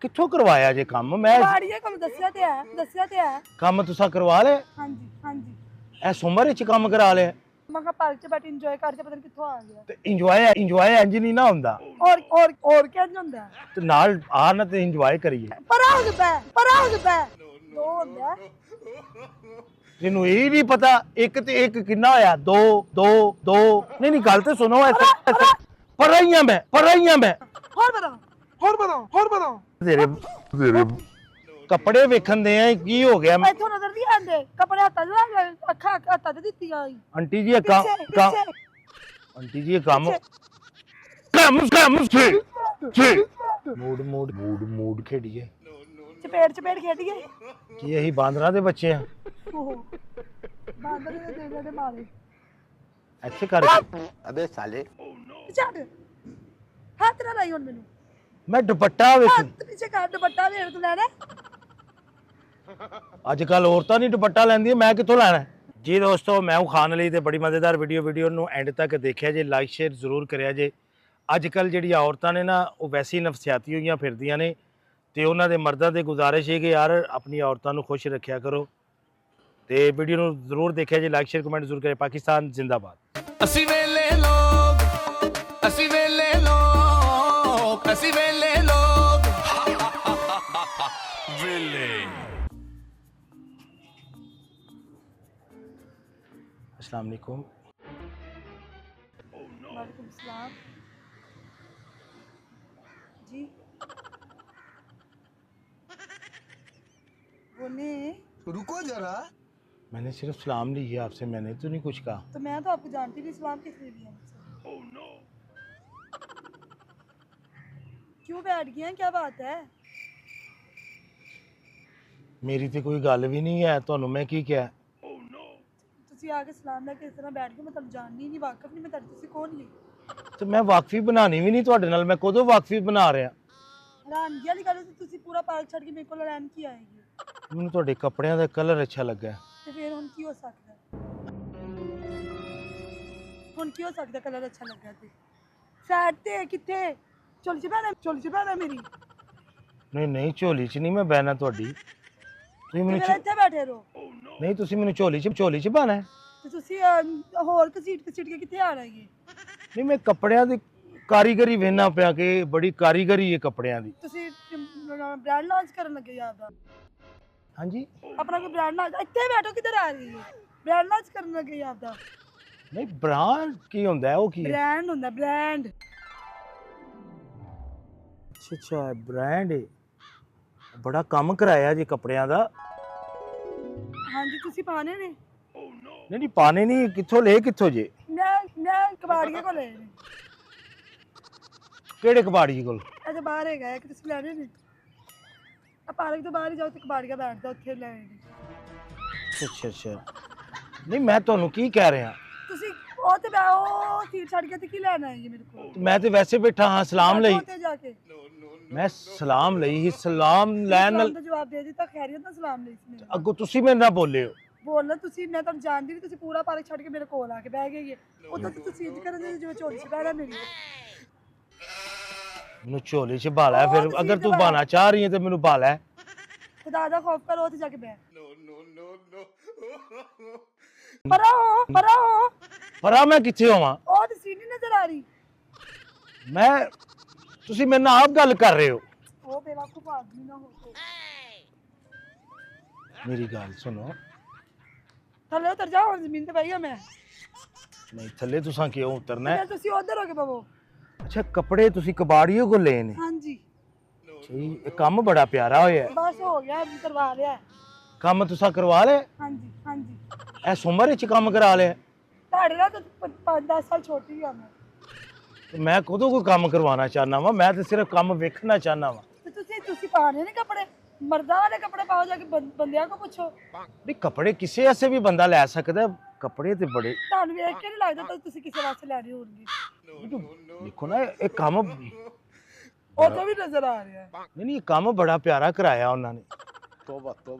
ਕਿੱਥੋਂ ਕਰਵਾਇਆ ਜੇ ਕੰਮ? ਮੈਂ ਬਾੜੀਏ ਕੰਮ ਦੱਸਿਆ ਤੇ ਹੈ ਕੰਮ ਤੁਸੀਂ ਕਰਵਾ ਲਿਆ? ਹਾਂਜੀ ਇਸ ਉਮਰ ਵਿੱਚ ਕੰਮ ਕਰਾ ਲਿਆ? ਮੈਂ ਕਿਹਾ ਪਾਰਕ 'ਚ ਬੈਠ ਇੰਜੋਏ ਕਰਕੇ ਪਤਾ ਨਹੀਂ ਕਿੱਥੋਂ ਆ ਗਿਆ। ਤੇ ਇੰਜੋਏ ਇੰਜ ਨਹੀਂ ਨਾ ਹੁੰਦਾ। ਹੋਰ ਕਿੰਜ ਹੁੰਦਾ? ਤੇ ਨਾਲ ਆ ਨਾ ਤੇ ਇੰਜੋਏ ਕਰੀਏ। ਪਰਾਂ ਹੋ ਪੈ ਦੋ ਹੁੰਦਾ। ਤੈਨੂੰ ਇਹ ਨਹੀਂ ਪਤਾ ਇੱਕ ਤੇ ਇੱਕ ਕਿੰਨਾ ਹੋਇਆ? ਦੋ ਨਹੀਂ ਗੱਲ ਤੇ ਸੁਣੋ। ਐਸੇ ਪਰਾਈਆਂ ਮੈਂ ਹੋਰ ਬਣਾ ਤੇਰੇ ਕੱਪੜੇ ਵੇਖਣ ਦੇ ਆ। ਕੀ ਹੋ ਗਿਆ? ਇੱਥੋਂ ਨਜ਼ਰ ਨਹੀਂ ਆਉਂਦੇ ਕੱਪੜੇ ਹੱਥਾਂ 'ਚ ਲੈ ਅੱਖਾਂ ਹੱਥਾਂ 'ਚ ਦਿੱਤੀਆਂ। ਆਂਟੀ ਜੀ ਆਂਟੀ ਜੀ ਕੰਮ ਮੂਡ ਖੇਡੀਏ। ਚਪੇੜ ਖੇਡੀਏ। ਕੀ ਅਸੀਂ ਬਾਂਦਰਾਂ ਦੇ ਬੱਚੇ ਆ? ਬਾਂਦਰ ਦੇ ਮਾਰੇ ਇੱਥੇ ਕਰ। ਅਬੇ ਸਾਲੇ ਛੱਡ ਹੱਥ ਨਾ ਲਾਈ ਹੁਣ ਮੈਨੂੰ। ਮੈਂ ਦੁਪੱਟਾ ਵੇਖ। ਹੱਥ ਪਿੱਛੇ ਕਰ ਦੁਪੱਟਾ ਵੇਖ ਤੂੰ ਲੈਣਾ। ਅੱਜ ਕੱਲ ਔਰਤਾਂ ਨਹੀਂ ਦੁਪੱਟਾ ਲੈਂਦੀਆਂ, ਮੈਂ ਕਿੱਥੋਂ ਲੈਣਾ ਜੀ? ਦੋਸਤੋ ਮੈਂ ਖਾਨ ਲਈ ਤੇ ਬੜੀ ਮਜ਼ੇਦਾਰ ਵੀਡੀਓ ਨੂੰ ਐਂਡ ਤੱਕ ਦੇਖਿਆ ਜੇ, ਲਾਈਕ ਸ਼ੇਅਰ ਜ਼ਰੂਰ ਕਰਿਆ ਜੇ। ਅੱਜ ਕੱਲ ਜਿਹੜੀਆਂ ਔਰਤਾਂ ਨੇ ਨਾ ਉਹ ਵੈਸੀ ਨਫਸਿਆਤੀ ਹੋਈਆਂ ਫਿਰਦੀਆਂ ਨੇ ਤੇ ਉਹਨਾਂ ਦੇ ਮਰਦਾਂ ਦੇ ਗੁਜ਼ਾਰਿਸ਼ ਹੈ ਕਿ ਯਾਰ ਆਪਣੀ ਔਰਤਾਂ ਨੂੰ ਖੁਸ਼ ਰੱਖਿਆ ਕਰੋ। ਤੇ ਵੀਡੀਓ ਨੂੰ ਜ਼ਰੂਰ ਦੇਖਿਆ ਜੇ, ਲਾਈਕ ਸ਼ੇਅਰ ਕਮੈਂਟ ਜ਼ਰੂਰ ਕਰਿਆ। ਪਾਕਿਸਤਾਨ ਜ਼ਿੰਦਾਬਾਦ। ਅਸੀਂ ਵੇਲੇ ਲੋਕ ਵੇਲੇ। अस्सलाम वालेकुम। वालेकुम सलाम जी। बोले रुको जरा। मैंने सिर्फ सलाम ली है आपसे, मैंने तो नहीं कुछ कहा। तो मैं तो आपको जानती नहीं, सलाम किस लिए दिया मुझसे? क्यों बैठ गए हैं, क्या बात है? मेरी तो कोई गल भी नहीं है, ਤੁਹਾਨੂੰ ਮੈਂ ਕੀ ਕਿਹਾ? ਤੁਸੀਂ ਆ ਕੇ ਸਲਾਮ ਲੈ ਕੇ ਇਸ ਤਰ੍ਹਾਂ ਬੈਠ ਕੇ ਮੈਂ ਤੁਹਾਨੂੰ ਜਾਣਨੀ ਨਹੀਂ, ਵਾਕਫ ਨਹੀਂ ਮੈਂ ਤੁਹਾਡੇ। ਤੁਸੀਂ ਕੌਣ ਜੀ? ਤੇ ਮੈਂ ਵਾਕਫੀ ਬਣਾਣੀ ਵੀ ਨਹੀਂ ਤੁਹਾਡੇ ਨਾਲ। ਮੈਂ ਕਦੋਂ ਵਾਕਫੀ ਬਣਾ ਰਿਹਾ? ਹੈਰਾਨਗੀ ਵਾਲੀ ਗੱਲ ਹੈ, ਤੁਸੀਂ ਪੂਰਾ ਪਾਰਕ ਛੱਡ ਕੇ ਮੇਰੇ ਕੋਲ ਰਹਿਣ ਕੀ ਆਏਗੀ? ਮੈਨੂੰ ਤੁਹਾਡੇ ਕੱਪੜਿਆਂ ਦਾ ਕਲਰ ਅੱਛਾ ਲੱਗਾ। ਤੇ ਫਿਰ ਹੁਣ ਕੀ ਹੋ ਸਕਦਾ? ਹੁਣ ਕੀ ਹੋ ਸਕਦਾ? ਕਲਰ ਅੱਛਾ ਲੱਗਾ ਤੇ ਸਾਈਡ ਤੇ ਕਿੱਥੇ? ਚੋਲੀ 'ਚ ਬਹਿਣਾ ਮੇਰੀ? ਨਹੀਂ ਝੋਲੀ 'ਚ ਨਹੀਂ ਮੈਂ ਬਹਿਣਾ ਤੁਹਾਡੀ। ਤੁਸੀਂ ਮੈਨੂੰ ਇੱਥੇ ਬੈਠੇ ਰਹੋ। ਨਹੀਂ ਤੁਸੀਂ ਮੈਨੂੰ ਝੋਲੀ 'ਚ ਪਾਣਾ ਹੈ। ਤੇ ਤੁਸੀਂ ਹੋਰ ਘਸੀਟ ਕੇ ਕਿੱਥੇ ਆਣਾ ਹੈ? ਨਹੀਂ ਮੈਂ ਕੱਪੜਿਆਂ ਦੀ ਕਾਰੀਗਰੀ ਵੇਖਣਾ ਪਿਆ ਕਿ ਬੜੀ ਕਾਰੀਗਰੀ ਹੈ ਕੱਪੜਿਆਂ ਦੀ। ਤੁਸੀਂ ਬ੍ਰਾਂਡ ਲਾਂਚ ਕਰਨ ਲੱਗੇ ਯਾਰ ਦਾ? ਹਾਂਜੀ ਆਪਣਾ ਕੋਈ ਬ੍ਰਾਂਡ ਲਾਂਚ? ਇੱਥੇ ਬੈਠੋ, ਕਿੱਧਰ ਆ ਰਹੀ ਹੈ? ਬ੍ਰਾਂਡ ਲਾਂਚ ਕਰਨ ਲੱਗੇ ਯਾਰ ਦਾ? ਨਹੀਂ ਬ੍ਰਾਂਡ ਕੀ ਹੁੰਦਾ ਹੈ? ਉਹ ਕੀ ਹੈ? ਬ੍ਰਾਂਡ ਹੁੰਦਾ, ਬ੍ਰਾਂਡ। ਅੱਛਾ ਬ੍ਰਾਂਡ ਹੈ। ਬੜਾ ਕੰਮ ਕਰਾਇਆ ਜੀ ਕੱਪੜਿਆਂ ਦਾ। ਹਾਂਜੀ ਤੁਸੀਂ ਪਾਣੇ ਨੇ? ਨਹੀਂ ਪਾਣੇ ਨਹੀਂ। ਕਿੱਥੋਂ ਜੇ? ਮੈਂ ਕਬਾੜੀਏ ਕੋਲ ਲਏ ਨੇ। ਕਿਹੜੇ ਕਬਾੜੀ ਕੋਲ? ਅਜੇ ਬਾਹਰ ਹੈਗਾ ਕਿ ਤੁਸੀਂ ਲੈਣੇ ਨੇ? ਆ ਪਾਰਕ ਤੋਂ ਬਾਹਰ ਹੀ ਜਾਓ ਤੇ ਕਬਾੜੀਆ ਬੈਠਦਾ, ਉੱਥੇ ਲੈਣੇ ਨੇ। ਅੱਛਾ ਨਹੀਂ ਮੈਂ ਤੁਹਾਨੂੰ ਕੀ ਕਹਿ ਰਿਹਾ? ਤੁਸੀਂ ਉਹ ਸੀਟ ਛੱਡ ਕੇ ਤੇ ਕੀ ਲੈਣਾ ਹੈ ਜੀ ਮੇਰੇ ਕੋਲ? ਮੈਂ ਤੇ ਵੈਸੇ ਬੈਠਾ ਹਾਂ। ਸਲਾਮ ਲਈ ਉੱਥੇ ਜਾ ਕੇ ਮੈਂ ਸਲਾਮ ਲਈ ਹੀ। ਸਲਾਮ ਲੈਣ ਨਾਲ ਜਵਾਬ ਦੇ ਦਿੱਤਾ। ਖੈਰੀਅਤ ਨਾਲ ਸਲਾਮ ਲਈ ਸੀ। ਅੱਗੋਂ ਤੁਸੀਂ ਮੇਰੇ ਨਾਲ ਬੋਲੇ ਹੋ। ਬੋਲਣਾ ਤੁਸੀਂ, ਮੈਂ ਤੁਹਾਨੂੰ ਜਾਣਦੀ ਨਹੀਂ। ਤੁਸੀਂ ਪੂਰਾ ਪਾਰਕ ਛੱਡ ਕੇ ਮੇਰੇ ਕੋਲ ਆ ਕੇ ਬਹਿ ਗਏ। ਉਦੋਂ ਤੇ ਤੁਸੀਂ ਇੰਜ ਕਰਨ ਦੇ ਜਿਵੇਂ ਝੋਲੀ 'ਚ ਬਹਿਣਾ ਮੇਰੀ। ਮੈਨੂੰ ਝੋਲੀ 'ਚ ਭਾਲਾ ਫਿਰ। ਅਗਰ ਤੂੰ ਬਹਾਨਾ ਚਾਹ ਰਹੀ ਹੈ ਤੇ ਮੈਨੂੰ ਭਾਲਾ। ਖੁਦਾ ਦਾ ਖੌਫ ਕਰੋ, ਉੱਥੇ ਜਾ ਕੇ ਬਹਿ। ਪਰਾਂ ਮੈਂ ਕਿੱਥੇ ਹੋਵਾਂ? ਉਹ ਤੇ ਸੀਟ ਨਹੀਂ ਨਜ਼ਰ ਆ ਰਹੀ। ਤੁਸੀਂ ਮੇਰੇ ਨਾਲ ਆਪ ਗੱਲ ਕਰ ਰਹੇ ਹੋ। ਉਹ ਬੇਵਕੂਫ ਆਦਮੀ ਨਾ ਹੋ। ਮੇਰੀ ਗੱਲ ਸੁਣੋ। ਥੱਲੇ ਉਤਰ ਜਾਓ, ਹੁਣ ਜ਼ਮੀਨ ਤੇ ਬਹਿ ਗਿਆ ਮੈਂ। ਨਹੀਂ ਥੱਲੇ ਤੁਸੀਂ ਕਿਉਂ ਉਤਰਨਾ ਹੈ? ਤੁਸੀਂ ਉਧਰ ਹੋ ਕੇ ਬਵੋ। ਅੱਛਾ ਕੱਪੜੇ ਤੁਸੀਂ ਕਬਾੜੀਓ ਕੋਲ ਲਏ ਨੇ? ਹਾਂਜੀ ਇਹ ਕੰਮ ਬੜਾ ਪਿਆਰਾ ਹੋਇਆ। ਬਸ ਹੋ ਗਿਆ, ਕਰਵਾ ਲਿਆ ਕੰਮ ਤੁਸੀਂ ਕਰਵਾ ਲਿਆ? ਹਾਂਜੀ ਇਸ ਉਮਰ ਵਿੱਚ ਕੰਮ ਕਰਾ ਲਿਆ? ਤੁਹਾਡੇ ਨਾਲ ਤਾਂ 5-10 ਸਾਲ ਛੋਟੀ ਆ ਮੈਂ। ਤੇ ਮੈਂ ਕਦੋਂ ਕੋਈ ਕੰਮ ਕਰਵਾਉਣਾ ਚਾਹਨਾ ਵਾ? ਮੈਂ ਤੇ ਸਿਰਫ ਕੰਮ ਵੇਖਣਾ ਚਾਹਨਾ ਵਾ। ਤੇ ਤੁਸੀਂ ਪਾਣੇ ਨੇ ਕੱਪੜੇ? ਮਰਦਾਂ ਵਾਲੇ ਕੱਪੜੇ ਪਾਓ, ਜਾ ਕੇ ਬੰਦਿਆਂ ਕੋ ਪੁੱਛੋ। ਨਹੀਂ ਕੱਪੜੇ ਕਿਸੇ ਵਾਸਤੇ ਵੀ ਬੰਦਾ ਲੈ ਸਕਦਾ। ਕੱਪੜੇ ਤੇ ਬੜੇ ਤੁਹਾਨੂੰ ਵੇਖ ਕੇ ਨਹੀਂ ਲੱਗਦਾ ਤੁਸੀਂ ਕਿਸੇ ਵਾਸਤੇ ਲੈਣੇ ਹੋਣਗੇ। ਦੇਖੋ ਨਾ ਇਹ ਕੰਮ ਉਹ ਤਾਂ ਵੀ ਨਜ਼ਰ ਆ ਰਿਹਾ ਹੈ। ਨਹੀਂ ਇਹ ਕੰਮ ਬੜਾ ਪਿਆਰਾ ਕਰਾਇਆ ਉਹਨਾਂ ਨੇ। ਤੋਬਾ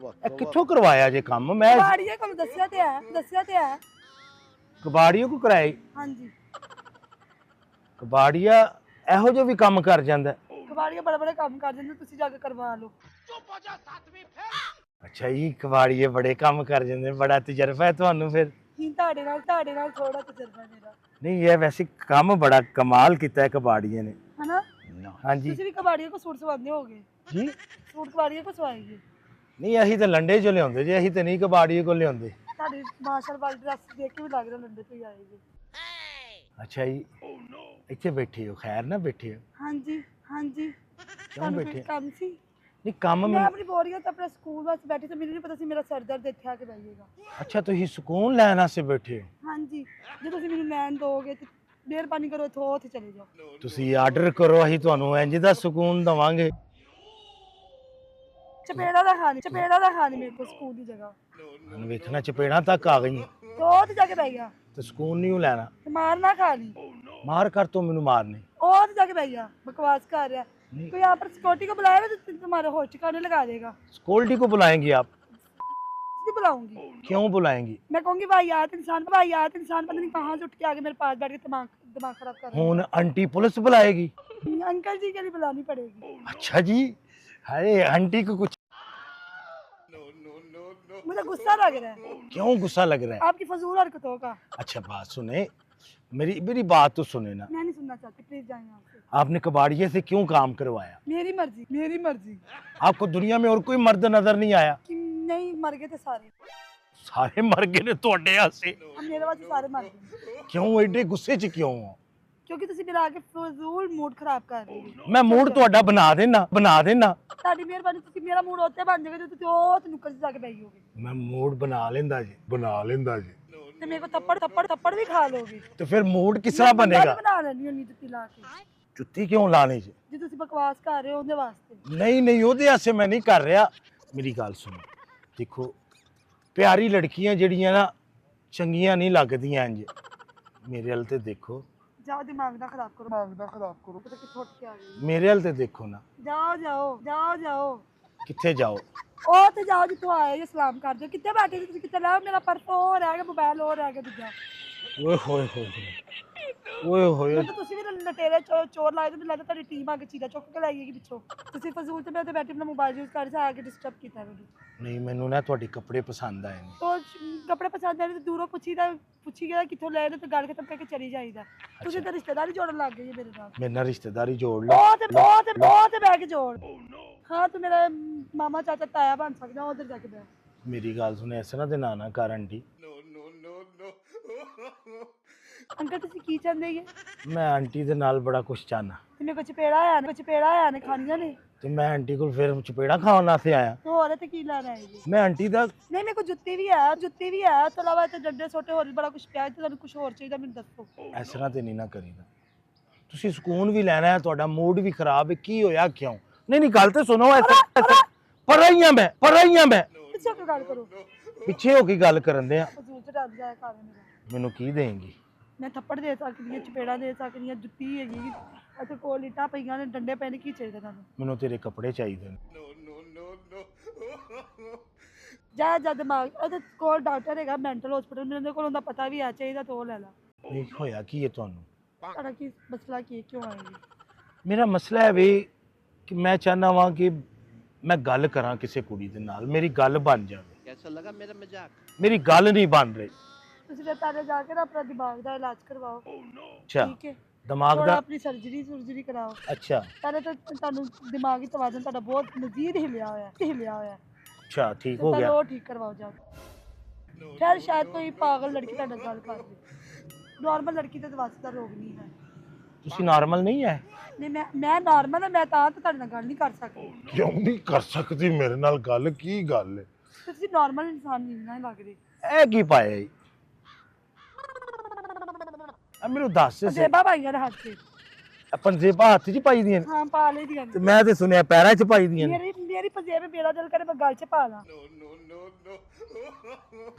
ਇਹ ਕਿੱਥੋਂ ਕਰਵਾਇਆ ਜੇ ਕੰਮ? ਮੈਂ ਕਬਾੜੀਏ ਕੋਲ ਦੱਸਿਆ ਤੇ ਹੈ। ਕਬਾੜੀਓ ਕੋ ਕਰਾਇਆ? ਹਾਂਜੀ ਕਬਾੜੀਆ ਇਹੋ ਜਿਹਾ ਵੀ ਕੰਮ ਕਰ ਜਾਂਦਾ? ਕਬਾੜੀਆ ਬੜਾ ਬੜਾ ਕੰਮ ਕਰ ਦਿੰਦੇ, ਤੁਸੀਂ ਜਾ ਕੇ ਕਰਵਾ ਲਓ। ਅੱਛਾ ਜੀ, ਕਬਾੜੀਏ ਬੜੇ ਕੰਮ ਕਰ ਜਾਂਦੇ, ਬੜਾ ਤਜਰਬਾ ਹੈ ਤੁਹਾਨੂੰ ਫਿਰ। ਹੀ ਤੁਹਾਡੇ ਨਾਲ ਥੋੜਾ ਤਜਰਬਾ ਮੇਰਾ। ਨਹੀਂ ਇਹ ਵੈਸੇ ਕੰਮ ਬੜਾ ਕਮਾਲ ਕੀਤਾ ਹੈ ਕਬਾੜੀਏ ਨੇ, ਹਨਾ? ਹਾਂਜੀ ਤੁਸੀਂ ਵੀ ਕਬਾੜੀਆ ਕੋ ਸੂਟ ਸਵਾਉਂਦੇ ਹੋਗੇ ਜੀ। ਸੂਟ ਕਬਾੜੀਆ ਕੋ ਸਵਾਏਗੇ? ਨਹੀਂ ਅਸੀਂ ਤਾਂ ਲੰਡੇ ਚੋਂ ਲਿਆਉਂਦੇ ਜੀ, ਅਸੀਂ ਤਾਂ ਨਹੀਂ ਕਬਾੜੀਏ ਕੋਲ ਲਿਆਉਂਦੇ। ਤੁਹਾਡੀ ਮਾਰਸ਼ਲ ਵਾਲੀ ਡਰੈਸ ਦੇਖ ਕੇ ਵੀ ਲੱਗ ਰਿਹਾ ਲੰਡੇ ਤੋਂ ਹੀ ਆਏਗੇ। ਅੱਛਾ ਜੀ, ਇੱਥੇ ਬੈਠੇ ਹੋ? ਖੈਰ ਨਾ ਬੈਠੇ ਹੋ? ਹਾਂਜੀ ਹਾਂਜੀ। ਕਿਉਂ ਤੁਹਾਨੂੰ ਬੈਠੇ? ਕੋਈ ਕੰਮ ਸੀ? ਨਹੀਂ ਕੰਮ ਮੈਂ ਮੈਨੂੰ, ਆਪਣੀ ਬੋਰੀਆਂ ਤੇ ਆਪਣੇ ਸਕੂਲ ਵਾਸਤੇ ਬੈਠੀ ਤੇ ਮੈਨੂੰ ਨਹੀਂ ਪਤਾ ਸੀ ਮੇਰਾ ਸਿਰ ਦਰਦ ਇੱਥੇ ਆ ਕੇ ਬੈਠੇਗਾ। ਅੱਛਾ ਤੁਸੀਂ ਸਕੂਨ ਲੈਣ ਵਾਸਤੇ ਬੈਠੇ ਹੋ? ਹਾਂਜੀ, ਜੇ ਤੁਸੀਂ ਮੈਨੂੰ ਲੈਣ ਦੋਗੇ ਤੇ ਮਿਹਰਬਾਨੀ ਕਰੋ ਇੱਥੋਂ ਉੱਥੇ ਚਲੇ ਜਾਓ। ਤੁਸੀਂ ਆਰਡਰ ਕਰੋ, ਅਸੀਂ ਤੁਹਾਨੂੰ ਇੰਜ ਦਾ ਸਕੂਨ ਦਵਾਂਗੇ। ਚਪੇੜਾ ਦਾ ਖਾਣੀ ਮੇਰੇ ਕੋਲ ਸਕੂਲ ਦੀ ਜਗ੍ਹਾ। ਹੁਣ ਵੇਖਣਾ ਚਪੇੜਾਂ ਤੱਕ ਆ ਗਈਆਂ ਉਹ ਤੇ ਜਾ ਕੇ ਬਹਿ ਗਿਆ ਤੇ ਸਕੂਨ ਨਹੀਂ ਲੈਣਾ। ਤੇ ਮਾਰ ਨਾ ਖਾਣੀ। ਮਾਰ ਕਰ ਤੋ ਮੈਨੂੰ ਮਾਰਨੇ। ਉਹ ਤੇ ਜਾ ਕੇ ਬਹਿ ਗਿਆ, ਬਕਵਾਸ ਕਰ ਰਿਹਾ। कोई यहाँ पर सिक्योरिटी को बुलाया तो तुम्हारे होश ठिकाने लगा देगा। सिक्योरिटी को बुलाएंगी आप? नहीं बुलाऊंगी। क्यों बुलाएंगी? मैं कहूंगी वाहियात इंसान पता नहीं कहाँ से उठ के आगे मेरे पास बैठ के दिमाग खराब कर रहे हूं आंटी पुलिस बुलाएगी? हैं। अंकल जी के लिए बुलानी पड़ेगी। अच्छा जी, अरे आंटी को कुछ मुझे गुस्सा लग रहा है। क्यों गुस्सा लग रहा है? आपकी फजूल हरकतों का। अच्छा बात सुने, मेरी बात तो सुने ना। मैं नहीं सुनना चाहती, प्लीज जाए यहाँ से। आपने कबाड़िए से क्यों काम करवाया? मेरी मर्जी। आपको दुनिया में और कोई मर्द नजर नहीं आया? कि नहीं, मर गए थे सारे। सारे मर गए ने ਤੁਹਾਡੇ हासे। अब मेरे वास्ते सारे मर गए। क्यों एडे गुस्से च क्यों हो? क्योंकि ਤੁਸੀਂ ਮੇਰਾ ਆ ਕੇ ਫਜ਼ੂਲ ਮੂਡ ਖਰਾਬ ਕਰ ਰਹੇ ਹੋ। मैं मूड ਤੁਹਾਡਾ ਬਣਾ ਦੇਣਾ ਤੁਹਾਡੀ ਮਿਹਰਬਾਨੀ, ਤੁਸੀਂ ਮੇਰਾ ਮੂਡ ਉੱਤੇ ਬਣ ਜਾਏਗਾ ਤੇ ਤੁਸੀਂ ਉਹ ਤੇ ਨੁੱਕਰ 'ਚ ਜਾ ਕੇ ਬੈਠ ਜਾਓਗੇ। मैं मूड बना लेंदा जी। ਤੇ ਮੇਰੇ ਕੋ ਥੱਪੜ ਵੀ ਖਾ ਲੋਗੇ। तो फिर मूड किस तरह बनेगा? ਬਣਾ ਲੈਣੀ ਹੁੰਦੀ ਜੁੱਤੀ ਲਾ ਕੇ। जुत्ती क्यों लाने च? ਜੇ ਤੁਸੀਂ ਬਕਵਾਸ ਕਰ ਰਹੇ ਹੋ ਉਹਦੇ ਵਾਸਤੇ। नहीं ਉਹਦੇ ਵਾਸਤੇ ਮੈਂ ਨਹੀਂ ਕਰ ਰਿਹਾ। ਮੇਰੀ ਗੱਲ ਸੁਣੋ, ਦੇਖੋ ਪਿਆਰੀ ਲੜਕੀਆਂ ਜਿਹੜੀਆਂ ਨਾ ਚੰਗੀਆਂ ਨਹੀਂ ਲੱਗਦੀਆਂ ਇੰਜ। ਮੇਰੇ ਵੱਲ ਤੇ ਦੇਖੋ। ਜਾਓ ਦਿਮਾਗ ਨਾ ਖਰਾਬ ਕਰੋ। ਪਤਾ ਕਿੱਥੋਂ ਉੱਠ ਕੇ ਆ ਗਈ। ਮੇਰੇ ਵੱਲ ਤੇ ਦੇਖੋ ਨਾ। ਜਾਓ। ਕਿੱਥੇ ਜਾਓ? ਉਹ ਤੇ ਜਾਓ ਜਿੱਥੋਂ ਆਏ ਜੇ ਸਲਾਮ ਕਰ ਦਿਓ। ਕਿੱਥੇ ਬੈਠੇ ਤੁਸੀਂ? ਕਿੱਥੇ ਲਾਓ? ਮੇਰਾ ਪਰਸ ਹੋਰ ਰਹਿ ਗਿਆ, ਮੋਬਾਈਲ ਹੋਰ ਰਹਿ ਗਿਆ ਦੂਜਾ। ਓਏ ਹੋਏ। ਤੁਸੀਂ ਵੀ ਲਟੇਰੇ ਚੋਰ ਲਾਏ ਤੇ ਮੈਨੂੰ ਲੱਗਦਾ ਤੁਹਾਡੀ ਟੀਮ ਆ ਕੇ ਚੀਜ਼ਾਂ ਚੁੱਕ ਕੇ ਲੈ ਗਈ ਪਿੱਛੋਂ। ਤੁਸੀਂ ਫਜ਼ੂਲ ਤੇ ਮੈਂ ਉੱਥੇ ਬੈਠੀ ਆਪਣਾ ਮੋਬਾਈਲ ਯੂਜ਼ ਕਰ ਆ ਕੇ ਡਿਸਟਰਬ ਕੀਤਾ ਮੈਨੂੰ। ਨਹੀਂ ਮੈਨੂੰ ਨਾ ਤੁਹਾਡੇ ਕੱਪੜੇ ਪਸੰਦ ਆਏ ਨੇ। ਤੋ ਕੱਪੜੇ ਪਸੰਦ ਆਏ ਤੇ ਦੂਰੋਂ ਪੁੱਛੀ ਗਿਆ ਕਿੱਥੋਂ ਲਏ ਨੇ ਤੇ ਗੱਲ ਖਤਮ ਕਰਕੇ ਚਲੀ ਜਾਈਦਾ। ਤੁਸੀਂ ਤਾਂ ਰਿਸ਼ਤੇਦਾਰੀ ਜੋੜਨ ਲੱਗ ਗਏ ਜੀ ਮੇਰੇ ਨਾਲ। ਮੇਰੇ ਨਾਲ ਰਿਸ਼ਤੇਦਾਰੀ ਜੋੜ ਲਓ। ਉਹ ਤੇ ਬਹਿ ਕੇ ਜੋੜ। ਹਾਂ ਤੂੰ ਮੇਰਾ ਮਾਮਾ ਚਾਚਾ ਤਾਇਆ ਬਣ ਸਕਦਾ, ਉਧਰ ਜਾ ਕੇ ਬਹਿ। ਮੇਰੀ ਗੱਲ ਸੁਣ, ਇਸ ਤਰ੍ਹਾਂ ਦੇ ਨਾ ਕਰ ਆਂਟੀ। ਅੰਕਲ ਤੁਸੀਂ ਕੀ ਚਾਹੁੰਦੇ ਜੀ? ਮੈਂ ਆਂਟੀ ਦੇ ਨਾਲ ਬੜਾ ਕੁਝ ਚਾਹਨਾ ਤੇ ਮੇਰੇ ਕੋਲ ਚਪੇੜਾ ਆਇਆ ਨੇ ਖਾਣੀਆਂ ਨੇ ਤੇ ਮੈਂ ਆਂਟੀ ਕੋਲ ਫਿਰ ਚਪੇੜਾ ਖਾਣ ਵਾਸਤੇ ਆਇਆ। ਤੇ ਹੋਰ ਤੇ ਕੀ ਲੈਣਾ ਹੈ ਜੀ? ਮੈਂ ਆਂਟੀ ਦਾ ਨਹੀਂ ਮੇਰੇ ਕੋਲ ਜੁੱਤੀ ਵੀ ਹੈ ਇਸ ਤੋਂ ਇਲਾਵਾ ਤੇ ਡੰਡੇ ਛੋਟੇ ਹੋਰ ਵੀ ਬੜਾ ਕੁਝ ਪਿਆ ਹੈ। ਤੇ ਤੁਹਾਨੂੰ ਕੁਝ ਹੋਰ ਚਾਹੀਦਾ ਮੈਨੂੰ ਦੱਸੋ। ਇਸ ਤਰ੍ਹਾਂ ਤੇ ਨਹੀਂ ਨਾ ਕਰੀਦਾ। ਤੁਸੀਂ ਸਕੂਨ ਵੀ ਲੈਣਾ ਹੈ, ਤੁਹਾਡਾ ਮੂਡ ਵੀ ਖਰਾਬ ਹੈ, ਕੀ ਹੋਇਆ ਕਿਉਂ? ਨਹੀਂ ਗੱਲ ਤੇ ਸੁਣੋ। ਪਰਾਈਆਂ ਮੈਂ ਪਿੱਛੇ ਕਿਉਂ ਗੱਲ ਕਰੋ? ਪਿੱਛੇ ਹੋ ਕੇ ਗੱਲ ਕਰਨ ਦੇ ਆ। ਫਜ਼ੂਲ ਚ ਡਰ ਜਾਇਆ ਕਰ ਮੇਰਾ। ਮੈਨੂੰ ਕੀ ਦੇਂਗੀ? ਮੈਂ ਥੱਪੜ ਦੇ ਸਕਦੀ ਹਾਂ, ਚਪੇੜਾ ਦੇ ਸਕਦੀ ਹਾਂ, ਜੁੱਤੀ ਹੈਗੀ ਅਤੇ ਕੋਲ ਇੱਟਾਂ ਪਈਆਂ ਨੇ, ਡੰਡੇ ਪਏ ਨੇ, ਕੀ ਚਾਹੀਦਾ ਤੁਹਾਨੂੰ? ਮੈਨੂੰ ਤੇਰੇ ਕੱਪੜੇ ਚਾਹੀਦੇ ਨੇ। ਜਾ ਦਿਮਾਗ ਉਹਦੇ ਕੋਲ ਡਾਕਟਰ ਹੈਗਾ ਮੈਂਟਲ ਹਸਪੀਟਲ, ਮੇਰੇ ਕੋਲ ਉਹਦਾ ਪਤਾ ਵੀ ਆ ਚਾਹੀਦਾ ਤਾਂ ਉਹ ਲੈ ਲਾ। ਨਹੀਂ ਹੋਇਆ ਕੀ ਹੈ ਤੁਹਾਨੂੰ? ਤੁਹਾਡਾ ਕੀ ਮਸਲਾ ਕੀ ਹੈ, ਕਿਉਂ ਆਏ ਜੀ? ਮੇਰਾ ਮਸਲਾ ਹੈ ਵੀ ਕਿ ਮੈਂ ਚਾਹੁੰਦਾ ਵਾਂ ਕਿ ਮੈਂ ਗੱਲ ਕਰਾਂ ਕਿਸੇ ਕੁੜੀ ਦੇ ਨਾਲ, ਮੇਰੀ ਗੱਲ ਬਣ ਜਾਵੇ। कैसा लगा मेरा मजाक? ਮੇਰੀ ਗੱਲ ਨਹੀਂ ਬਣ ਰਹੀ। ਤੁਸੀਂ ਫਿਰ ਤਾਰੇ ਜਾ ਕੇ ਨਾ ਆਪਣਾ ਦਿਮਾਗ ਦਾ ਇਲਾਜ ਕਰਵਾਓ। ਅੱਛਾ ਠੀਕ ਹੈ, ਦਿਮਾਗ ਥੋੜਾ ਦਾ? ਆਪਣੀ ਸਰਜਰੀ ਕਰਾਓ। ਅੱਛਾ ਪਹਿਲੇ ਤਾਂ ਤੁਹਾਨੂੰ ਦਿਮਾਗੀ ਤਵਾਜ਼ਨ ਤੁਹਾਡਾ ਬਹੁਤ ਮਜ਼ੀਦ ਹਿਲਿਆ ਹੋਇਆ। ਅੱਛਾ ਠੀਕ ਤੇ ਹੋ ਪਹਿਲਾਂ ਗਿਆ। ਉਹ ਠੀਕ ਕਰਵਾਓ ਜਾ ਕੇ। ਫਿਰ ਸ਼ਾਇਦ ਕੋਈ ਪਾਗਲ ਲੜਕੀ ਤੁਹਾਡੇ ਨਾਲ ਗੱਲ ਕਰ ਰਹੀ। ਨਾਰਮਲ ਲੜਕੀ ਤੇ ਵਾਸਤੇ ਦਾ ਰੋਗ ਨਹੀਂ ਹੈ। ਤੁਸੀਂ ਨਾਰਮਲ ਨਹੀਂ ਹੈ? ਨਹੀਂ ਮੈਂ ਨਾਰਮਲ ਹਾਂ, ਮੈਂ ਤਾਂ ਤੁਹਾਡੇ ਨਾਲ ਗੱਲ ਨਹੀਂ ਕਰ ਸਕਦੀ। ਕਿਉਂ ਨਹੀਂ ਕਰ ਸਕਦੀ ਮੇਰੇ ਨਾਲ ਗੱਲ? ਕੀ ਗੱਲ ਹੈ? ਤੁਸੀਂ ਨਾਰਮਲ ਇਨਸਾਨ ਨਹੀਂ ਨਾ ਲੱਗ ਰਹੇ। ਇਹ ਕੀ ਪਾਇਆ ਜੀ? ਮੈਨੂੰ ਦੱਸ। ਜੇਬਾਂ ਪਾਈਆਂ ਨੇ ਹੱਥ 'ਚ। ਪੰਜੇਬਾਂ ਹੱਥ 'ਚ ਪਾਈ ਦੀਆਂ ਨੇ? ਹਾਂ ਪਾ ਲਈ ਦੀਆਂ ਨੇ। ਤੇ ਮੈਂ ਤੇ ਸੁਣਿਆ ਪੈਰਾਂ 'ਚ ਪਾਈ ਦੀਆਂ ਨੇ। ਮੇਰੀ ਪੰਜੇਬ ਮੇਰਾ ਦਿਲ ਕਰੇ ਮੈਂ ਗਲ 'ਚ ਪਾ ਲਾਂ।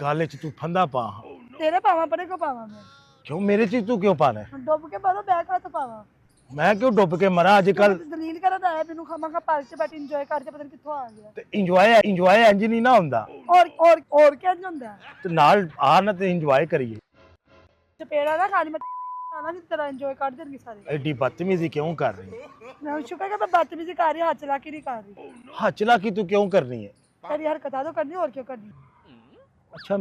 ਗਲ 'ਚ ਤੂੰ ਫੰਦਾ ਪਾ। ਤੇਰੇ ਪਾਵਾਂ ਪਰੇ ਕੋ ਪਾਵਾਂ ਮੈਂ? ਕਿਉਂ ਮੇਰੇ 'ਚ ਤੂੰ ਕਿਉਂ ਪਾਣਾ? ਡੁੱਬ ਕੇ ਪਾਵਾਂ ਬੈਕ ਹੱਥ ਪਾਵਾਂ? ਮੈਂ ਕਿਉਂ ਡੁੱਬ ਕੇ ਮਰਾਂ ਅੱਜ ਕੱਲ? ਦਲੀਲ ਕਰਨ ਆਇਆ ਮੈਨੂੰ, ਖਾਵਾਂਗਾ ਪਾਰਕ 'ਚ ਬੈਠ ਇੰਜੋਏ ਕਰਕੇ, ਪਤਾ ਨਹੀਂ ਕਿੱਥੋਂ ਆ ਗਿਆ। ਤੇ ਇੰਜੋਏ ਇੰਜ ਨਹੀਂ ਨਾ ਹੁੰਦਾ। ਹੋਰ ਕਿੰਜ ਹੁੰਦਾ? ਤੇ ਨਾਲ ਆ ਨਾ ਤੇ ਇੰਜੋਏ ਕਰੀਏ। ਚਪੇੜਾ ਨਾ ਖਾਣੀ, ਮੈਂ ਆਣਾ ਨਹੀਂ ਤੇਰਾ ਇੰਜੋਏ ਕਰ ਦੇਣਗੇ ਸਾਰੇ। ਐਡੀ ਬਦਤਮੀਜ਼ੀ ਕਿਉਂ ਕਰ ਰਹੀ ਹੈ? ਮੈਂ ਸ਼ੁਕਰ ਕਰ ਮੈਂ ਬਦਤਮੀਜ਼ੀ ਕਰ ਰਹੀ, ਹੱਥ ਚਲਾ ਕੇ ਨਹੀਂ ਕਰ ਰਹੀ। ਹੱਥ ਚਲਾ ਕੇ ਤੂੰ ਕਿਉਂ ਕਰਨੀ ਹੈ? ਤੇਰੀ ਹਰਕਤਾਂ ਤਾਂ ਕਰਨੀ, ਹੋਰ ਕਿਉਂ ਕਰਨੀ? ਅੱਛਾ,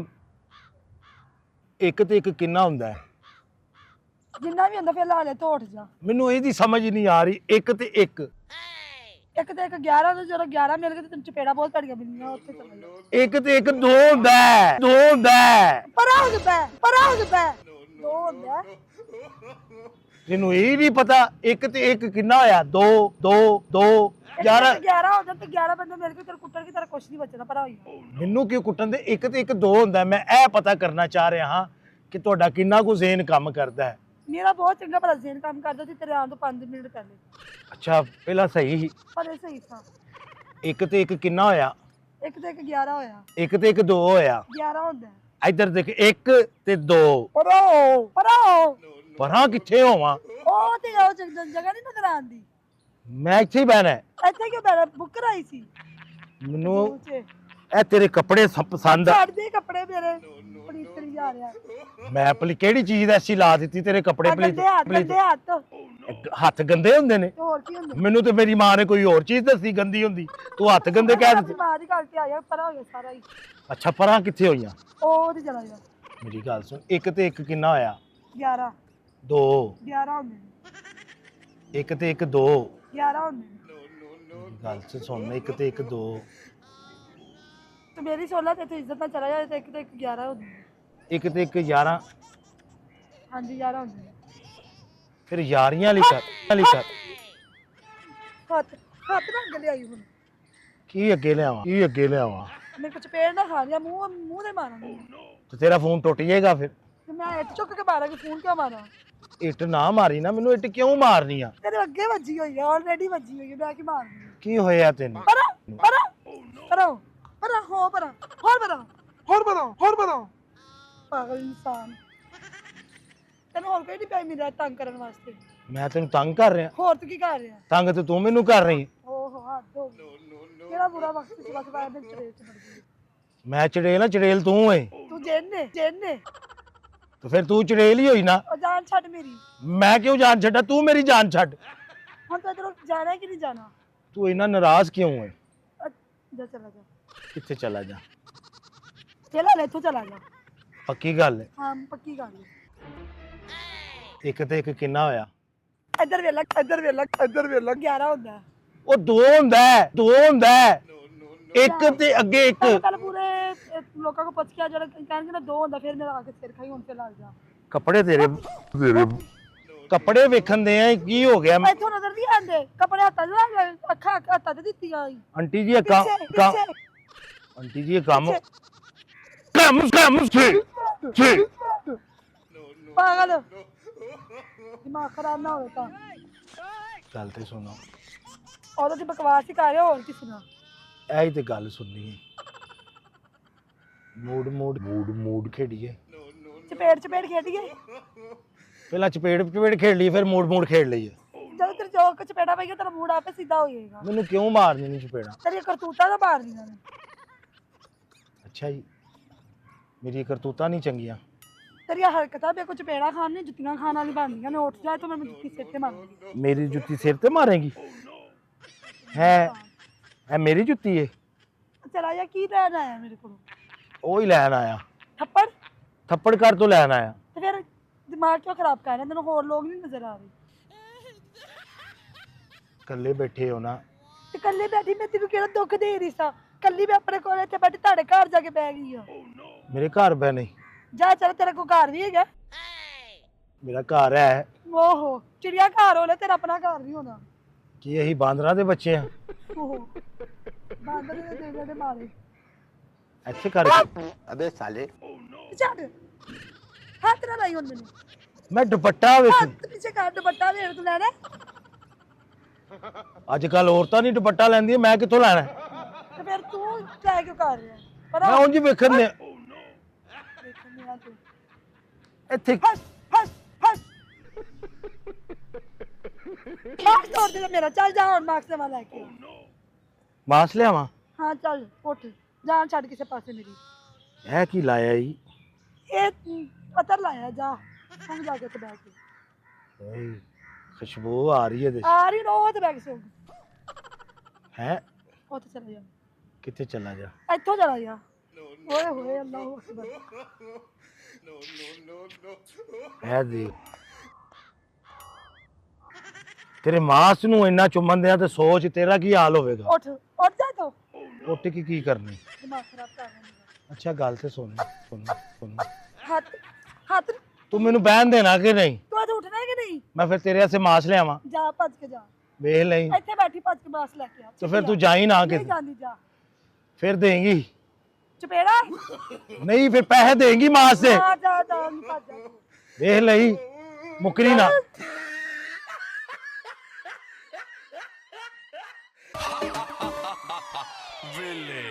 ਇੱਕ ਤੇ ਇੱਕ ਕਿੰਨਾ ਹੁੰਦਾ ਹੈ? ਜਿੰਨਾ ਵੀ ਹੁੰਦਾ ਫਿਰ ਲਾ ਲੈ ਤੋ ਉੱਠ ਜਾ। ਮੈਨੂੰ ਇਹਦੀ ਸਮਝ ਹੀ ਨਹੀਂ ਆ ਰਹੀ। ਇੱਕ ਤੇ ਇੱਕ ਇੱਕ ਤੇ ਇੱਕ 11 ਤੋਂ ਜਦੋਂ 11 ਮਿਲ ਗਏ ਤੇ ਤੈਨੂੰ ਚਪੇੜਾ ਬਹੁਤ ਪੜ ਗਿਆ ਮਿਲਣੀਆਂ ਉੱਥੇ ਚਲਾ ਜਾ। ਇੱਕ ਤੇ ਇੱਕ ਦੋ ਹੁੰਦਾ ਹੈ, ਦੋ ਹੁੰਦਾ ਹੈ। ਪਰਾਂ ਹੋ ਗਿਆ ਪਰਾਂ ਹੋ ਗਿਆ ਦੋ ਹੁੰਦਾ। ਤੈਨੂੰ ਇਹ ਨਹੀਂ ਪਤਾ ਇੱਕ ਤੇ ਇੱਕ ਕਿੰਨਾ ਹੋਇਆ? ਦੋ ਦੋ ਦੋ 11। 11 ਹੋ ਗਿਆ ਤੇ 11 ਬੰਦੇ ਮਿਲ ਕੇ ਤੇਰੇ ਕੁੱਟਣ ਕੀ, ਤੇਰਾ ਕੁਛ ਨਹੀਂ ਬਚਣਾ ਪਰਾਂ ਹੋਈ। ਮੈਨੂੰ ਕਿਉਂ ਕੁੱਟਣ ਦੇ? ਇੱਕ ਤੇ ਇੱਕ ਦੋ ਹੁੰਦਾ। ਮੈਂ ਇਹ ਪਤਾ ਕਰਨਾ ਚਾਹ ਰਿਹਾ ਹਾਂ ਕਿ ਤੁਹਾਡਾ ਕਿੰਨਾ ਕੁ ਜ਼ੇਨ ਕੰਮ ਕਰਦਾ ਹੈ। ਮੇਰਾ ਬਹੁਤ ਚੰਗਾ ਭਲਾ ਜ਼ੇਨ ਕੰਮ ਕਰਦਾ ਸੀ ਤੇਰੇ ਆਉਣ ਤੋਂ 5 ਮਿੰਟ ਪਹਿਲੇ। ਅੱਛਾ, ਪਹਿਲਾਂ ਸਹੀ ਸੀ। ਪਰ ਇਹ ਸਹੀ ਥਾ। ਇੱਕ ਤੇ ਇੱਕ ਕਿੰਨਾ ਹੋਇਆ? ਇੱਕ ਤੇ ਇੱਕ 11 ਹੋਇਆ। ਇੱਕ ਤੇ ਇੱਕ ਦੋ ਹੋਇਆ। 11 ਹੁੰਦਾ। ਇੱਧਰ ਦੇਖ, ਇੱਕ ਤੇ ਦੋ। ਪਰਾਂ ਪਰਾਂ ਕਿੱਥੇ ਹੋਵਾਂ? ਉਹ ਤੇ ਉਹ ਜਗ੍ਹਾ ਨਹੀਂ ਨਜ਼ਰ ਆਉਂਦੀ। ਮੈਂ ਇੱਥੇ ਹੀ ਬਹਿਣਾ ਹੈ। ਇੱਥੇ ਕਿਉਂ ਬੈਠਾ? ਬੁੱਕ ਕਰਾਈ ਸੀ ਮੈਨੂੰ ਚ। ਇਹ ਤੇਰੇ ਕੱਪੜੇ ਪਸੰਦ ਆ। ਛੱਡ ਦੇ ਕੱਪੜੇ ਮੇਰੇ, ਪਲੀਤਰੀ ਜਾ ਰਿਹਾ। ਮੈਂ ਕਿਹੜੀ ਚੀਜ਼ ਐਸੀ ਲਾ ਦਿੱਤੀ ਤੇਰੇ ਕੱਪੜੇ ਗੰਦੇ ਹੱਥ ਹੱਥ ਗੰਦੇ ਹੁੰਦੇ ਨੇ? ਹੋਰ ਕੀ ਹੁੰਦਾ? ਮੈਨੂੰ ਤੇ ਮੇਰੀ ਮਾਂ ਨੇ ਕੋਈ ਹੋਰ ਚੀਜ਼ ਦੱਸੀ ਗੰਦੀ ਹੁੰਦੀ, ਤੂੰ ਹੱਥ ਗੰਦੇ ਕਹਿ ਦਿੱਤੇ। ਮਾਂ ਦੀ ਗੱਲ ਤੇ ਆਇਆ, ਪਰਾਂ ਹੋ ਗਿਆ ਸਾਰਾ ਹੀ। ਅੱਛਾ, ਪਰਾਂ ਕਿੱਥੇ ਹੋਈਆਂ? ਉਹ ਤੇ ਚਲਾ ਜਾ। ਮੇਰੀ ਗੱਲ ਸੁਣ, ਇੱਕ ਤੇ ਇੱਕ ਕਿੰਨਾ ਹੋਇਆ? 11 ਦੋ। 11 ਹੁੰਦੇ ਨੇ। ਇੱਕ ਤੇ ਇੱਕ ਦੋ। 11 ਹੁੰਦੇ ਨੇ। ਮੇਰੀ ਗੱਲ ਸੁਣ, ਇੱਕ ਤੇ ਇੱਕ ਦੋ। ਤੇ ਮੇਰੀ ਸੋਲਾ ਤੇ ਇੱਜ਼ਤ ਨਾਲ ਚਲਾ ਜਾ। ਤੇ ਇੱਕ 11 ਹੁੰਦੇ ਨੇ। ਇੱਕ ਤੇ ਇੱਕ 11। ਹਾਂਜੀ 11 ਹੁੰਦੇ ਨੇ। ਫਿਰ ਯਾਰੀਆਂ ਲਿਖਾ ਹੱਥ ਨਾ ਅੱਗੇ ਲਿਆਈ ਹੁਣ। ਕੀ ਅੱਗੇ ਲਿਆਵਾਂ? ਮੇਰੇ ਕੁਝ ਪੇੜ ਨਾ ਖਾ ਲਿਆ, ਮੂੰਹ ਦੇ ਮਾਰਾਂਗੀ। ਤੇ ਤੇਰਾ ਫੋਨ ਟੁੱਟ ਜਾਏਗਾ ਫਿਰ। ਤੇ ਮੈਂ ਇੱਟ ਚੁੱਕ ਕੇ ਮਾਰਾਂਗੀ, ਫੋਨ ਕਿਉਂ ਮਾਰਾਂ? ਇੱਟ ਨਾ ਮਾਰੀ ਨਾ, ਮੈਨੂੰ ਇੱਟ ਕਿਉਂ ਮਾਰਨੀ ਆ? ਤੇਰੇ ਅੱਗੇ ਵੱਜੀ ਹੋਈ ਹੈ, ਆਲਰੇਡੀ ਵੱਜੀ ਹੋਈ ਹੈ, ਮੈਂ ਕੀ ਮਾਰਨੀ ਹੈ? ਕੀ ਹੋਇਆ ਤੈਨੂੰ? ਪਰਾਂ ਹੋਰ ਪਰਾਂ ਪਾਗਲ ਇਨਸਾਨ। ਤੈਨੂੰ ਹੋਰ ਕੋਈ ਨਹੀਂ ਪਿਆ ਮੇਰਾ ਤੰਗ ਕਰਨ ਵਾਸਤੇ? ਮੈਂ ਤੈਨੂੰ ਤੰਗ ਕਰ ਰਿਹਾ? ਹੋਰ ਤੂੰ ਕੀ ਕਰ ਰਿਹਾ? ਤੰਗ ਤੇ ਤੂੰ ਮੈਨੂੰ ਕਰ ਰਹੀ। ਓਹੋ ਹੱਦ ਹੋ ਗਈ। ਕਿਹੜਾ ਬੁਰਾ ਵਕਤ ਸੀ ਬਸ ਬਾਹਰ ਦੇ ਚੜੇਲ ਚ ਵੜ ਗਈ। ਮੈਂ ਚੜੇਲ? ਚੜੇਲ ਤੂੰ ਏ। ਤੂੰ ਜੇਨੇ ਤੇ ਫਿਰ ਤੂੰ ਚੜੇਲ ਹੀ ਹੋਈ ਨਾ। ਉਹ ਜਾਨ ਛੱਡ ਮੇਰੀ। ਮੈਂ ਕਿਉਂ ਜਾਨ ਛੱਡਾ? ਤੂੰ ਮੇਰੀ ਜਾਨ ਛੱਡ। ਹੁਣ ਤੂੰ ਇਧਰੋਂ ਜਾਣਾ ਹੈ ਕਿ ਨਹੀਂ ਜਾਣਾ? ਤੂੰ ਇੰਨਾ ਨਾਰਾਜ਼ ਕਿਉਂ ਹੈ? ਜਾ ਚਲਾ ਜਾ। ਕਿੱਥੇ ਚਲਾ ਜਾ? ਚਲਾ ਲੈ, ਇੱਥੋਂ ਚਲਾ ਜਾ। ਪੱਕੀ ਗੱਲ ਹੈ? ਹਾਂ ਪੱਕੀ ਗੱਲ ਹੈ। ਇੱਕ ਤੇ ਇੱਕ ਕਿੰਨਾ ਹੋਇਆ? ਇੱਧਰ ਵੇਲਾ 11 ਹੁੰਦਾ ਹੈ। ਉਹ ਦੋ ਹੁੰਦਾ ਹੈ। ਇੱਕ ਤੇ ਅੱਗੇ ਇੱਕ। ਕੱਲ ਪੂਰੇ ਲੋਕਾਂ ਕੋ ਪੁੱਛ ਕੇ ਜਿਹੜਾ ਕਹਿਣਗੇ ਨਾ 2 ਹੁੰਦਾ, ਫਿਰ ਮੇਰਾ ਆ ਕੇ ਸਿਰ ਖਾਈ। ਹੁਣ ਤੇ ਲੱਗ ਜਾ। ਕੱਪੜੇ ਤੇਰੇ ਕੱਪੜੇ ਵੇਖਣ ਦੇ ਆ, ਕੀ ਹੋ ਗਿਆ? ਇੱਥੋਂ ਨਜ਼ਰ ਨਹੀਂ ਆਉਂਦੇ ਕੱਪੜੇ? ਹੱਥਾਂ 'ਚ ਲੱਗ, ਅੱਖਾਂ ਹੱਥਾਂ 'ਚ ਦਿੱਤੀਆਂ। ਆਂਟੀ ਜੀ ਆਂਟੀ ਜੀ ਕੰਮ ਪਾਗਲ ਦਿਮਾਗ ਖਰਾਬ ਨਾ ਹੋਵੇ ਤਾਂ। ਗੱਲ ਤੇ ਸੁਣੋ, ਉਹਦਾ ਤੇ ਬਕਵਾਸ ਹੀ ਕਰ ਰਿਹਾ, ਹੋਰ ਕਿਸੇ ਨਾਲ। ਐਹੀ ਤੇ ਗੱਲ ਸੁਣਨੀ ਹੈ। ਮੂਡ ਖੇਡੀਏ। ਚਪੇੜ ਖੇਡੀਏ। ਪਹਿਲਾਂ ਚਪੇੜ ਖੇਡ ਲਈ, ਫਿਰ ਮੂਡ ਖੇਡ ਲਈਏ। ਜਦੋਂ ਤੇਰੇ ਚੌਕ ਚਪੇੜਾ ਪਈਗਾ ਤੇਰਾ ਮੂਡ ਆਪੇ ਸਿੱਧਾ ਹੋ ਜਾਏਗਾ। ਮੈਨੂੰ ਕਿਉਂ ਮਾਰਨੀ ਨਹੀਂ ਚਪੇੜਾ? ਤੇਰੀ ਕਰਤੂਤਾਂ ਦਾ ਮਾਰ ਦੀਆਂ ਨੇ। ਅੱਛਾ ਜੀ, ਮੇਰੀ ਕਰਤੂਤਾਂ ਨਹੀਂ ਚੰਗੀਆਂ? ਤੇਰੀਆਂ ਹਰਕਤਾਂ ਮੇਰੇ ਕੋ ਚਪੇੜਾ ਖਾਣ ਨੇ, ਜੁੱਤੀਆਂ ਖਾਣ ਵਾਲੀ ਬਣਦੀਆਂ ਨੇ। ਉੱਠ ਜਾਏ ਤਾਂ ਮੈਂ ਜੁੱਤੀ ਸਿਰ ਤੇ ਮਾਰਾਂਗੀ। ਮੇਰੀ ਜੁੱਤੀ ਸਿਰ ਤੇ ਮਾਰੇਗੀ? ਹੈ ਮੇਰੀ ਜੁੱਤੀ ਏ? ਚਲਾ ਜਾ। ਕੀ ਲੈਣ ਆਇਆ ਮੇਰੇ ਕੋਲ? ਉਹ ਹੀ ਲੈਣ ਆਇਆ। ਥੱਪੜ ਘਰ ਤੋਂ ਲੈਣ ਆਇਆ। ਤੇ ਫਿਰ ਦਿਮਾਗ ਕਿਉਂ ਖਰਾਬ ਕਰ ਰਿਹਾ? ਤੈਨੂੰ ਹੋਰ ਲੋਕ ਨਹੀਂ ਨਜ਼ਰ ਆ ਰਹੇ? ਇਕੱਲੇ ਬੈਠੇ ਹੋ ਨਾ? ਤੇ ਇਕੱਲੇ ਬੈਠੀ ਮੈਂ ਤੈਨੂੰ ਕਿਹੜਾ ਦੁੱਖ ਦੇ ਰਹੀ ਸਾਂ? ਕੱਲੀ ਮੈਂ ਆਪਣੇ ਕੋਲ ਇੱਥੇ ਬੈਠੀ ਤੁਹਾਡੇ ਘਰ ਜਾ ਕੇ ਬਹਿ ਗਈ ਆ। ਮੇਰੇ ਘਰ ਬੈ ਨਹੀਂ ਜਾ ਚੱਲ, ਤੇਰਾ ਕੋਈ ਘਰ ਵੀ ਹੈਗਾ? ਮੇਰਾ ਘਰ ਹੈ। ਓਹੋ ਚਿੜੀਆ ਘਰ ਹੋਣਾ, ਤੇਰਾ ਆਪਣਾ ਘਰ ਨਹੀਂ ਹੋਣਾ। ਕੀ ਅਸੀਂ ਬਾਂਦਰਾਂ ਦੇ ਬੱਚੇ ਆ? ਓਹੋ ਬਾਂਦਰ ਦੇ ਮਾਰੇ। ਇੱਥੇ ਕਰ। अबे साले ਛੱਡ ਹੱਥ ਨਾ ਲਾਈ ਹੁਣ ਮੈਨੂੰ। ਮੈਂ ਦੁਪੱਟਾ ਵੇਖ। ਹੱਥ ਪਿੱਛੇ ਕਰ, ਦੁਪੱਟਾ ਵੇਖ ਤੂੰ ਲੈਣਾ। ਅੱਜ ਕੱਲ ਔਰਤਾਂ ਨਹੀਂ ਦੁਪੱਟਾ ਲੈਂਦੀਆਂ, ਮੈਂ ਕਿੱਥੋਂ ਲੈਣਾ? ਤੇ ਫਿਰ ਤੂੰ ਲੈ ਕਿਉਂ ਕਰ ਰਿਹਾ? ਪਰ ਮੈਂ ਉਂਝ ਵੇਖਣ ਦੇ ਦੇਖਣ ਆ ਤੂੰ। ਇੱਥੇ ਹੱਸ ਮਾਰਕਸ ਤੋੜ ਦੇ ਮੇਰਾ। ਚੱਲ ਜਾ ਹੁਣ ਮਾਰਕਸ ਦੇ ਲੈ ਕੇ। ਮਾਸ ਲਿਆਵਾਂ? ਹਾਂ ਚੱਲ ਉੱਠ, ਜਾਨ ਛੱਡ ਕਿਸੇ ਪਾਸੇ ਮੇਰੀ। ਇਹ ਕੀ ਲਾਇਆ ਜੀ? ਇਹ ਪੱਤਰ ਲਾਇਆ, ਜਾ ਹੁਣ ਜਾ ਕੇ ਤੇ ਬੈਠ ਕੇ। ਓਏ ਖੁਸ਼ਬੂ ਆ ਰਹੀ ਹੈ ਦੇ ਆ ਰਹੀ ਰੋ ਤੇ ਬੈਗ ਸੋ ਹੈ ਉੱਥੇ ਚਲਾ ਜਾ ਕਿੱਥੇ ਚਲਾ ਜਾ ਇੱਥੋਂ ਚਲਾ ਜਾ ਓਏ ਹੋਏ ਅੱਲਾਹੁ ਅਕਬਰ ਹੈ ਦੀ ਤੇਰੇ ਮਾਸ ਨੂੰ ਇੰਨਾ ਚੁੰਮਣ ਦਿਆਂ ਤੇ ਸੋਚ ਤੇਰਾ ਕੀ ਹਾਲ ਹੋਵੇਗਾ ਉੱਠ ਜਾ ਤੋ ਉੱਠ ਕੇ ਕੀ ਕਰਨੀ ਦਿਮਾਗ ਖਰਾਬ ਕਰ ਰਿਹਾ ਅੱਛਾ ਗੱਲ ਤੇ ਸੁਣ ਹੱਥ ਤੂੰ ਮੈਨੂੰ ਬਹਿਣ ਦੇਣਾ ਕਿ ਨਹੀਂ ਤੂੰ ਅੱਜ ਉੱਠਣਾ ਹੈ ਕਿ ਨਹੀਂ ਮੈਂ ਫਿਰ ਤੇਰੇ ਵਾਸਤੇ ਮਾਸ ਲਿਆਵਾਂ ਜਾ ਭੱਜ ਕੇ ਜਾ ਵੇਖ ਲਈ ਇੱਥੇ ਬੈਠੀ ਭੱਜ ਕੇ ਬਾਸ ਲੈ ਕੇ ਆ ਤੇ ਫਿਰ ਤੂੰ ਜਾਈ ਨਾ ਨਹੀਂ ਕਿ ਜਾਂਦੀ ਜਾ ਫਿਰ ਦੇਂਗੀ ਚਪੇੜਾ ਨਹੀਂ ਫਿਰ ਪੈਸੇ ਦੇਂਗੀ ਮਾਸ ਦੇ ਜਾ ਜਾ ਜਾ ਨਹੀਂ ਭੱਜ ਜਾ ਵੇਖ ਲਈ ਮੁਕਰੀ ਨਾ Village.